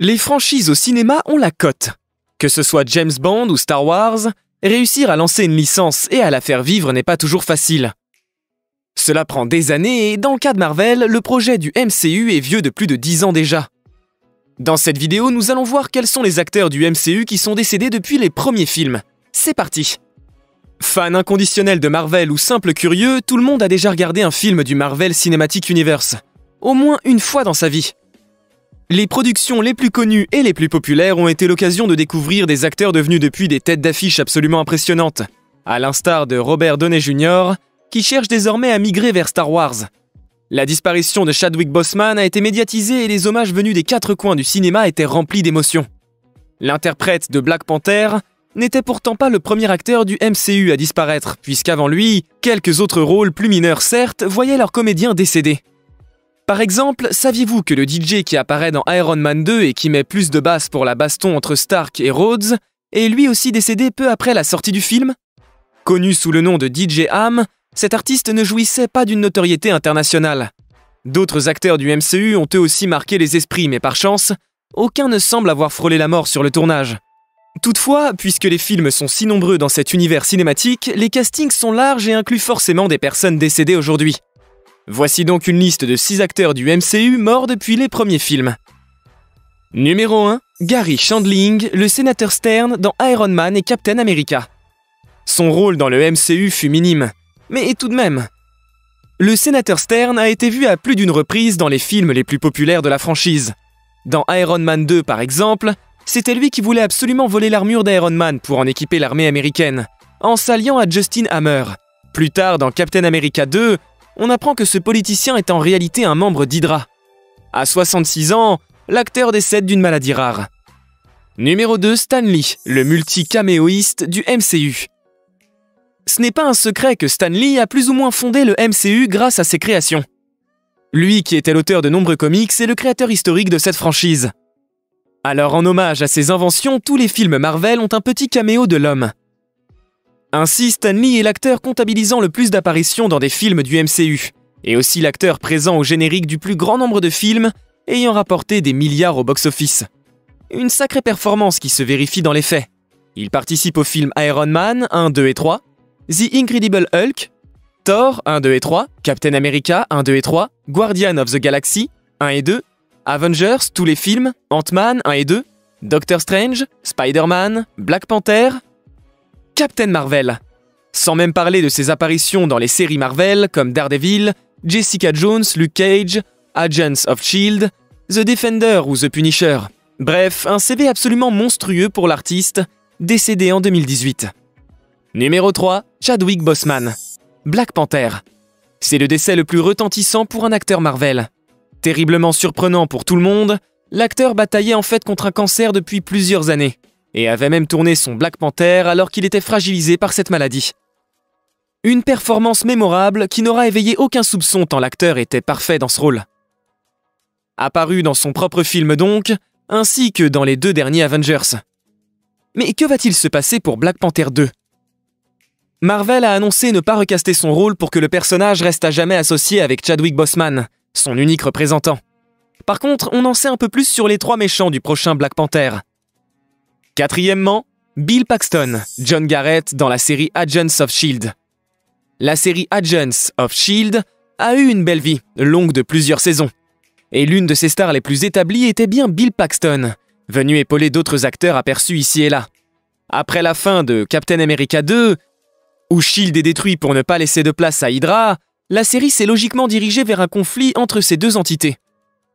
Les franchises au cinéma ont la cote. Que ce soit James Bond ou Star Wars, réussir à lancer une licence et à la faire vivre n'est pas toujours facile. Cela prend des années et dans le cas de Marvel, le projet du MCU est vieux de plus de 10 ans déjà. Dans cette vidéo, nous allons voir quels sont les acteurs du MCU qui sont décédés depuis les premiers films. C'est parti! Fan inconditionnel de Marvel ou simple curieux, tout le monde a déjà regardé un film du Marvel Cinematic Universe. Au moins une fois dans sa vie. Les productions les plus connues et les plus populaires ont été l'occasion de découvrir des acteurs devenus depuis des têtes d'affiche absolument impressionnantes, à l'instar de Robert Downey Jr., qui cherche désormais à migrer vers Star Wars. La disparition de Chadwick Boseman a été médiatisée et les hommages venus des quatre coins du cinéma étaient remplis d'émotions. L'interprète de Black Panther n'était pourtant pas le premier acteur du MCU à disparaître, puisqu'avant lui, quelques autres rôles plus mineurs certes voyaient leurs comédiens décédés. Par exemple, saviez-vous que le DJ qui apparaît dans Iron Man 2 et qui met plus de basse pour la baston entre Stark et Rhodes est lui aussi décédé peu après la sortie du film? Connu sous le nom de DJ Ham, cet artiste ne jouissait pas d'une notoriété internationale. D'autres acteurs du MCU ont eux aussi marqué les esprits, mais par chance, aucun ne semble avoir frôlé la mort sur le tournage. Toutefois, puisque les films sont si nombreux dans cet univers cinématique, les castings sont larges et incluent forcément des personnes décédées aujourd'hui. Voici donc une liste de 6 acteurs du MCU morts depuis les premiers films. Numéro 1, Garry Shandling, le sénateur Stern dans Iron Man et Captain America. Son rôle dans le MCU fut minime, mais tout de même. Le sénateur Stern a été vu à plus d'une reprise dans les films les plus populaires de la franchise. Dans Iron Man 2 par exemple, c'était lui qui voulait absolument voler l'armure d'Iron Man pour en équiper l'armée américaine, en s'alliant à Justin Hammer. Plus tard, dans Captain America 2, on apprend que ce politicien est en réalité un membre d'Hydra. À 66 ans, l'acteur décède d'une maladie rare. Numéro 2, Stan Lee, le multi-caméoïste du MCU. Ce n'est pas un secret que Stan Lee a plus ou moins fondé le MCU grâce à ses créations. Lui qui était l'auteur de nombreux comics est le créateur historique de cette franchise. Alors en hommage à ses inventions, tous les films Marvel ont un petit caméo de l'homme. Ainsi, Stan Lee est l'acteur comptabilisant le plus d'apparitions dans des films du MCU, et aussi l'acteur présent au générique du plus grand nombre de films, ayant rapporté des milliards au box-office. Une sacrée performance qui se vérifie dans les faits. Il participe aux films Iron Man 1, 2 et 3, The Incredible Hulk, Thor 1, 2 et 3, Captain America 1, 2 et 3, Guardian of the Galaxy 1 et 2, Avengers, tous les films, Ant-Man 1 et 2, Doctor Strange, Spider-Man, Black Panther, Captain Marvel. Sans même parler de ses apparitions dans les séries Marvel comme Daredevil, Jessica Jones, Luke Cage, Agents of S.H.I.E.L.D., The Defender ou The Punisher. Bref, un CV absolument monstrueux pour l'artiste, décédé en 2018. Numéro 3, Chadwick Boseman. Black Panther. C'est le décès le plus retentissant pour un acteur Marvel. Terriblement surprenant pour tout le monde, l'acteur bataillait en fait contre un cancer depuis plusieurs années, et avait même tourné son Black Panther alors qu'il était fragilisé par cette maladie. Une performance mémorable qui n'aura éveillé aucun soupçon tant l'acteur était parfait dans ce rôle. Apparu dans son propre film donc, ainsi que dans les 2 derniers Avengers. Mais que va-t-il se passer pour Black Panther 2 ? Marvel a annoncé ne pas recaster son rôle pour que le personnage reste à jamais associé avec Chadwick Boseman, son unique représentant. Par contre, on en sait un peu plus sur les 3 méchants du prochain Black Panther. Quatrièmement, Bill Paxton, John Garrett dans la série Agents of S.H.I.E.L.D. La série Agents of S.H.I.E.L.D. a eu une belle vie, longue de plusieurs saisons. Et l'une de ses stars les plus établies était bien Bill Paxton, venu épauler d'autres acteurs aperçus ici et là. Après la fin de Captain America 2, où S.H.I.E.L.D. est détruit pour ne pas laisser de place à Hydra, la série s'est logiquement dirigée vers un conflit entre ces 2 entités.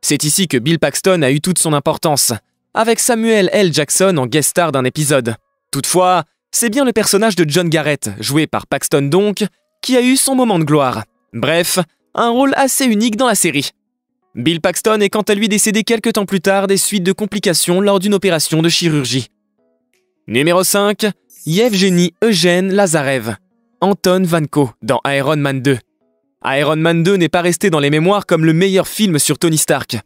C'est ici que Bill Paxton a eu toute son importance, avec Samuel L. Jackson en guest star d'un épisode. Toutefois, c'est bien le personnage de John Garrett, joué par Paxton donc, qui a eu son moment de gloire. Bref, un rôle assez unique dans la série. Bill Paxton est quant à lui décédé quelques temps plus tard des suites de complications lors d'une opération de chirurgie. Numéro 5, Yevgeny Eugène Lazarev, Anton Vanko dans Iron Man 2. Iron Man 2 n'est pas resté dans les mémoires comme le meilleur film sur Tony Stark.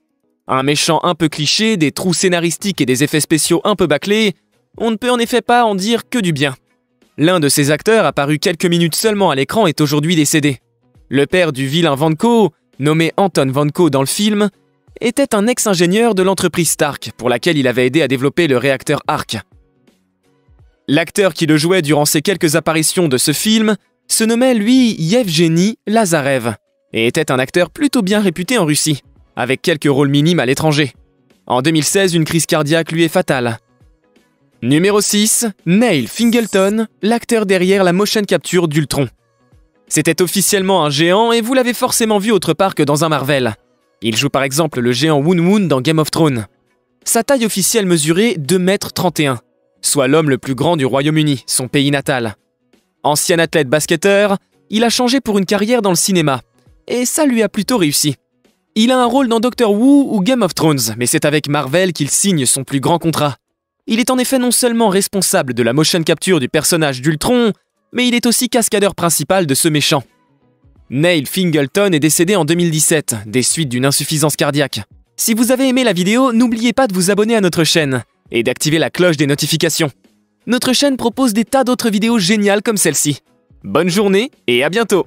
Un méchant un peu cliché, des trous scénaristiques et des effets spéciaux un peu bâclés, on ne peut en effet pas en dire que du bien. L'un de ces acteurs, apparu quelques minutes seulement à l'écran, est aujourd'hui décédé. Le père du vilain Vanko, nommé Anton Vanko dans le film, était un ex-ingénieur de l'entreprise Stark, pour laquelle il avait aidé à développer le réacteur Arc. L'acteur qui le jouait durant ses quelques apparitions de ce film se nommait lui Yevgeny Lazarev, et était un acteur plutôt bien réputé en Russie, avec quelques rôles minimes à l'étranger. En 2016, une crise cardiaque lui est fatale. Numéro 6, Neil Fingleton, l'acteur derrière la motion capture d'Ultron. C'était officiellement un géant et vous l'avez forcément vu autre part que dans un Marvel. Il joue par exemple le géant Woon dans Game of Thrones. Sa taille officielle mesurait 2,31 m, soit l'homme le plus grand du Royaume-Uni, son pays natal. Ancien athlète basketteur, il a changé pour une carrière dans le cinéma, et ça lui a plutôt réussi. Il a un rôle dans Doctor Who ou Game of Thrones, mais c'est avec Marvel qu'il signe son plus grand contrat. Il est en effet non seulement responsable de la motion capture du personnage d'Ultron, mais il est aussi cascadeur principal de ce méchant. Neil Fingleton est décédé en 2017, des suites d'une insuffisance cardiaque. Si vous avez aimé la vidéo, n'oubliez pas de vous abonner à notre chaîne et d'activer la cloche des notifications. Notre chaîne propose des tas d'autres vidéos géniales comme celle-ci. Bonne journée et à bientôt!